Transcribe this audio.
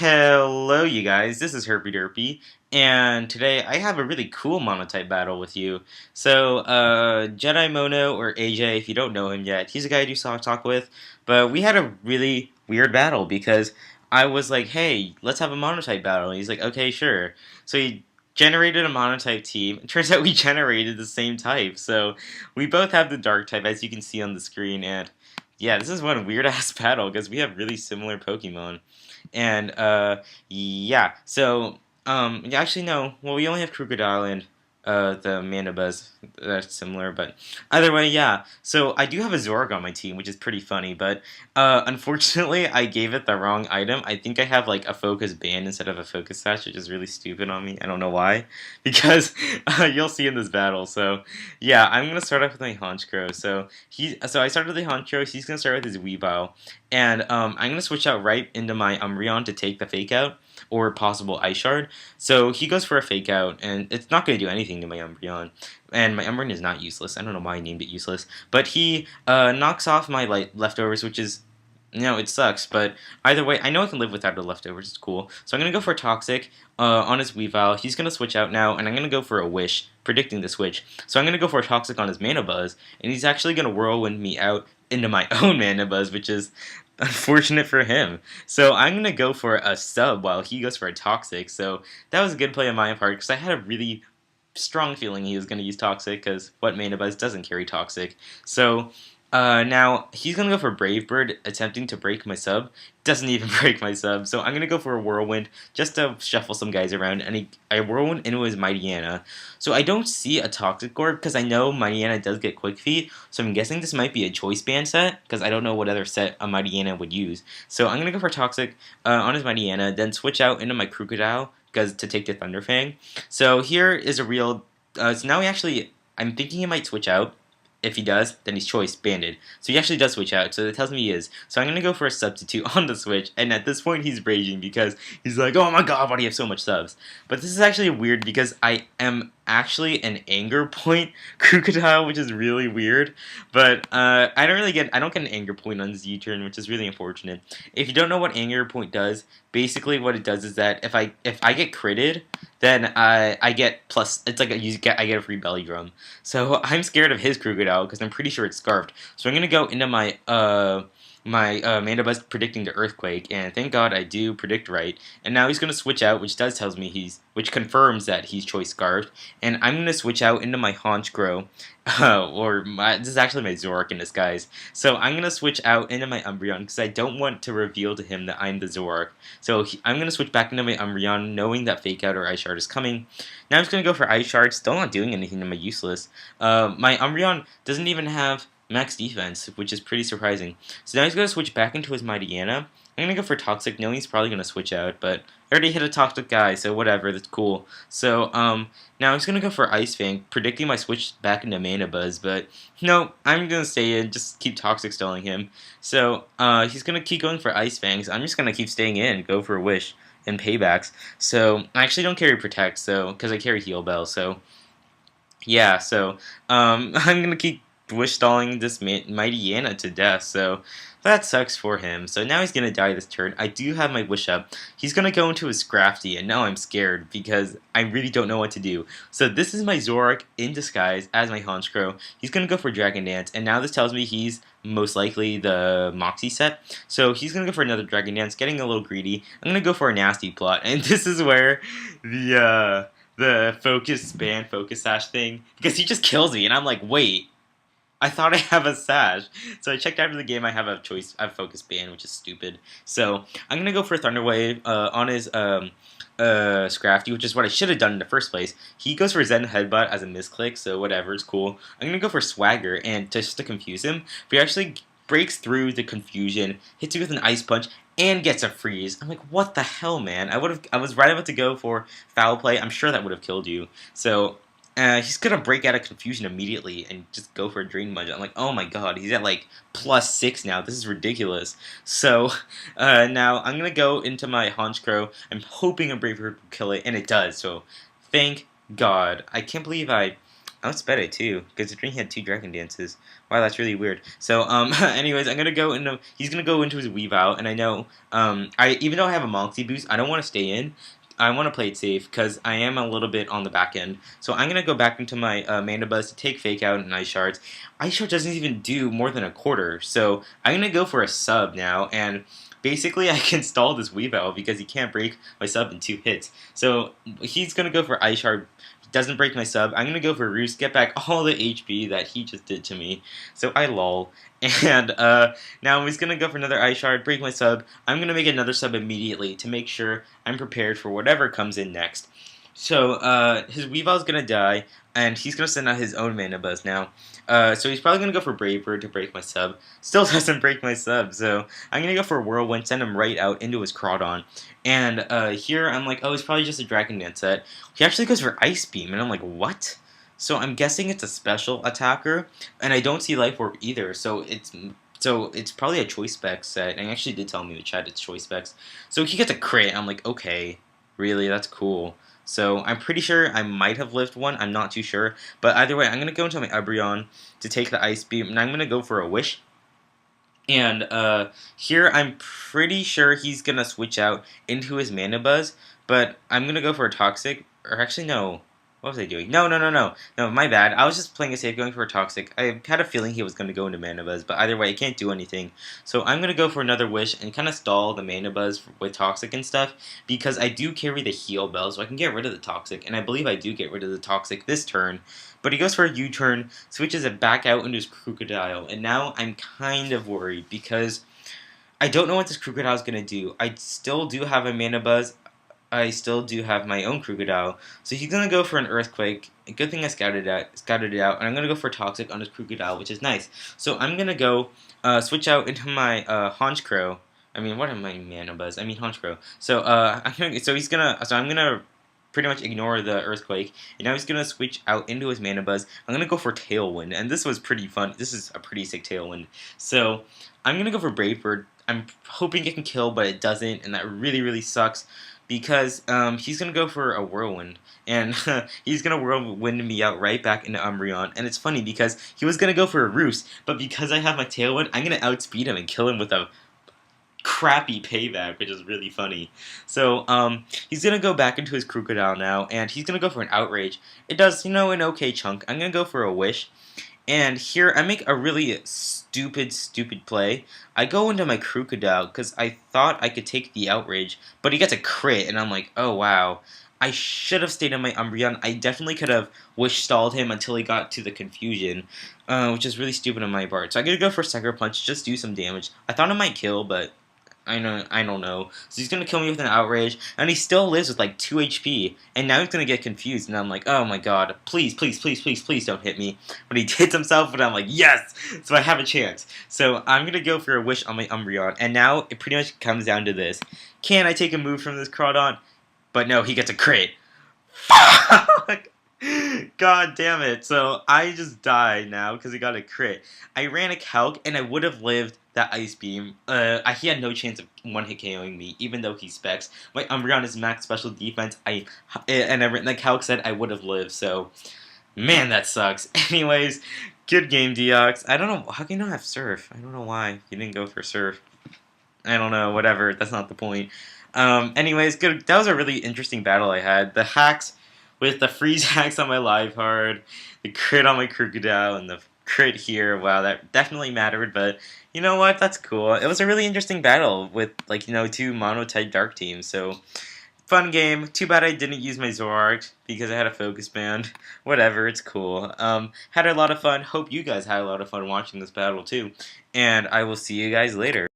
Hello, you guys. This is Herpy Derpy, and today I have a really cool monotype battle with you. Jedi Mono or AJ, if you don't know him yet, he's a guy I do soft talk with. But we had a really weird battle because I was like, "Hey, let's have a monotype battle," and he's like, "Okay, sure." So he generated a monotype team. It turns out we generated the same type, so we both have the dark type, as you can see on the screen, and yeah, this is one weird ass battle because we have really similar Pokemon. And yeah, so yeah, actually no. Well, we only have Crocodile and the Mandibuzz. That's similar, but either way, yeah. So I do have a Zorg on my team, which is pretty funny, but unfortunately, I gave it the wrong item. I think I have like a Focus Band instead of a Focus Sash, which is really stupid on me. I don't know why, because you'll see in this battle. So yeah, I'm gonna start off with my Honchkrow. So I started with the Honchkrow. He's gonna start with his Weavile. And I'm going to switch out right into my Umbreon to take the Fake Out, or possible Ice Shard. So he goes for a Fake Out, and it's not going to do anything to my Umbreon. And my Umbreon is not useless. I don't know why I named it useless. But he knocks off my leftovers, which is... No, it sucks, but either way, I know I can live without the leftovers. It's cool. So I'm going to go for a Toxic on his Weavile. He's going to switch out now, and I'm going to go for a Wish, predicting the switch. So I'm going to go for a Toxic on his Manabuzz, and he's actually going to Whirlwind me out into my own Manabuzz, which is unfortunate for him. So I'm going to go for a Sub while he goes for a Toxic. So that was a good play on my part, because I had a really strong feeling he was going to use Toxic, because what Manabuzz doesn't carry Toxic. So... now, he's going to go for Brave Bird, attempting to break my sub. Doesn't even break my sub, so I'm going to go for a Whirlwind, just to shuffle some guys around, and I Whirlwind into his Mightyena. So I don't see a Toxic Orb, because I know Mightyena does get Quick Feet, so I'm guessing this might be a Choice Band set, because I don't know what other set a Mightyena would use. So I'm going to go for Toxic on his Mightyena, then switch out into my Crocodile, because to take the Thunderfang. So here is a real... so now I'm thinking he might switch out. If he does, then he's Choice Banded. So he actually does switch out, so that tells me he is. So I'm going to go for a substitute on the switch, and at this point he's raging because he's like, oh my god, why do you have so much subs? But this is actually weird because I am actually an Anger Point Crocodile, which is really weird. But I don't get an Anger Point on Z turn, which is really unfortunate. If you don't know what Anger Point does, basically what it does is that if I get critted, then I get plus. It's like I get a free belly drum. So I'm scared of his Crocodile because I'm pretty sure it's scarfed. So I'm gonna go into my Mandibuzz predicting the Earthquake, and thank God I do predict right. And now he's gonna switch out, which confirms that he's Choice Scarfed. And I'm gonna switch out into my Honchkrow. This is actually my Zoroark in disguise. So I'm gonna switch out into my Umbreon because I don't want to reveal to him that I'm the Zoroark. So I'm gonna switch back into my Umbreon, knowing that Fake Out or Ice Shard is coming. Now I'm just gonna go for Ice Shard, still not doing anything to my useless. My Umbreon doesn't even have max defense, which is pretty surprising. So now he's gonna switch back into his Mightyena. I'm gonna go for Toxic, knowing he's probably gonna switch out, but I already hit a Toxic guy, so whatever, that's cool. So, now he's gonna go for Ice Fang, predicting my switch back into Manabuzz, but no, I'm gonna stay in, just keep Toxic stalling him. So, he's gonna keep going for Ice Fangs. I'm just gonna keep staying in, go for a Wish and Paybacks. So, I actually don't carry Protect, so, because I carry Heal Bell, so, yeah, so, I'm gonna keep Wish stalling this Mightyena to death, so that sucks for him. So now he's gonna die this turn. I do have my Wish up. He's gonna go into his Scrafty, and now I'm scared because I really don't know what to do. So this is my Zoroark in disguise as my Honchkrow. He's gonna go for Dragon Dance, and now this tells me he's most likely the Moxie set. So he's gonna go for another Dragon Dance, getting a little greedy. I'm gonna go for a Nasty Plot, and this is where the Focus Sash thing, because he just kills me, and I'm like, wait. I thought I have a Sash. So I checked after the game, I have a choice. I have Focus Band, which is stupid. So I'm going to go for Thunder Wave on his Scrafty, which is what I should have done in the first place. He goes for Zen Headbutt as a misclick, so whatever, it's cool. I'm going to go for Swagger, and just to confuse him, but he actually breaks through the confusion, hits you with an Ice Punch, and gets a freeze. I'm like, what the hell, man? I was right about to go for Foul Play. I'm sure that would have killed you. So he's gonna break out of confusion immediately and just go for a Drain Punch. I'm like, oh my god, he's at like +6 now. This is ridiculous. So now I'm gonna go into my Honchkrow. I'm hoping a Brave Bird will kill it, and it does. So thank God. I can't believe I outsped it too, considering he had 2 Dragon Dances. Wow, that's really weird. So, anyways, I'm gonna go into. He's gonna go into his Weavile, and I know, even though I have a Moxie boost, I don't want to stay in. I want to play it safe because I am a little bit on the back end. So I'm gonna go back into my Mana Buzz to take Fake Out and Ice Shards. Ice Shard doesn't even do more than a quarter, so I'm gonna go for a sub now, and basically I can stall this Weavile because he can't break my sub in 2 hits. So he's gonna go for Ice Shard. Doesn't break my sub. I'm gonna go for Roost, get back all the HP that he just did to me. So I lol. And now he's gonna go for another Ice Shard, break my sub. I'm gonna make another sub immediately to make sure I'm prepared for whatever comes in next. So his Weavile's gonna die, and he's gonna send out his own Mana Buzz now. So he's probably gonna go for Brave Bird to break my sub. Still doesn't break my sub, so I'm gonna go for Whirlwind, send him right out into his Crawdon. And here I'm like, oh, it's probably just a Dragon Dance set. He actually goes for Ice Beam, and I'm like, what? So I'm guessing it's a special attacker, and I don't see Life Orb either. So it's probably a Choice Specs set. And he actually did tell me in the chat it's Choice Specs. So he gets a crit. I'm like, okay, really, that's cool. So I'm pretty sure I might have lived one. I'm not too sure. But either way, I'm going to go into my Umbreon to take the Ice Beam. And I'm going to go for a Wish. And here I'm pretty sure he's going to switch out into his Mana Buzz. But I'm going to go for a Toxic. Or actually, no. What was I doing? No, my bad. I was just playing it safe, going for a Toxic. I had a feeling he was going to go into Mana Buzz, but either way, I can't do anything. So I'm going to go for another Wish and kind of stall the Mana Buzz with Toxic and stuff, because I do carry the Heal Bell, so I can get rid of the Toxic, and I believe I do get rid of the Toxic this turn. But he goes for a U-turn, switches it back out into his Crocodile, and now I'm kind of worried, because I don't know what this Crocodile is going to do. I still do have a Mana Buzz. I still do have my own Crocodile. So he's going to go for an Earthquake. A good thing I scouted it out. And I'm going to go for Toxic on his Crocodile, which is nice. So I'm going to go switch out into my Honchkrow. I mean, what am my Mana Buzz? I mean Honchkrow. So I'm going to pretty much ignore the Earthquake. And now he's going to switch out into his Mana Buzz. I'm going to go for Tailwind. And this was pretty fun. This is a pretty sick Tailwind. So I'm going to go for Brave Bird. I'm hoping it can kill, but it doesn't. And that really, really sucks. Because he's going to go for a Whirlwind, and he's going to Whirlwind me out right back into Umbreon, and it's funny because he was going to go for a Roost, but because I have my Tailwind, I'm going to outspeed him and kill him with a crappy payback, which is really funny. So he's going to go back into his Crocodile now, and he's going to go for an Outrage. It does, an okay chunk. I'm going to go for a Wish. And here, I make a really stupid play. I go into my Crocodile because I thought I could take the Outrage, but he gets a crit, and I'm like, oh wow. I should have stayed on my Umbreon. I definitely could have Wish stalled him until he got to the Confusion, which is really stupid on my part. So I'm going to go for Sucker Punch, just do some damage. I thought it might kill, but I don't know. So he's gonna kill me with an Outrage, and he still lives with like 2 HP. And now he's gonna get confused, and I'm like, oh my god, please don't hit me. But he hits himself, and I'm like, yes! So I have a chance. So I'm gonna go for a Wish on my Umbreon, and now it pretty much comes down to this: can I take a move from this Crawdon? But no, he gets a crit. Fuck! God damn it. So I just died now because he got a crit. I ran a Calc and I would have lived that Ice Beam. He had no chance of one-hit KOing me, even though he specs. My Umbreon is max special defense. The Calc said I would have lived, so man, that sucks. Anyways, good game, Deox. I don't know, how can you not have Surf? I don't know why you didn't go for Surf. I don't know, whatever, that's not the point. Anyways, good. That was a really interesting battle I had. The hacks with the freeze hacks on my live hard, the crit on my Crocodile, and the crit here. Wow, that definitely mattered, but you know what? That's cool. It was a really interesting battle with, like, 2 Monotype Dark teams, so fun game. Too bad I didn't use my Zoroark because I had a Focus Band. Whatever, it's cool. Had a lot of fun. Hope you guys had a lot of fun watching this battle too, and I will see you guys later.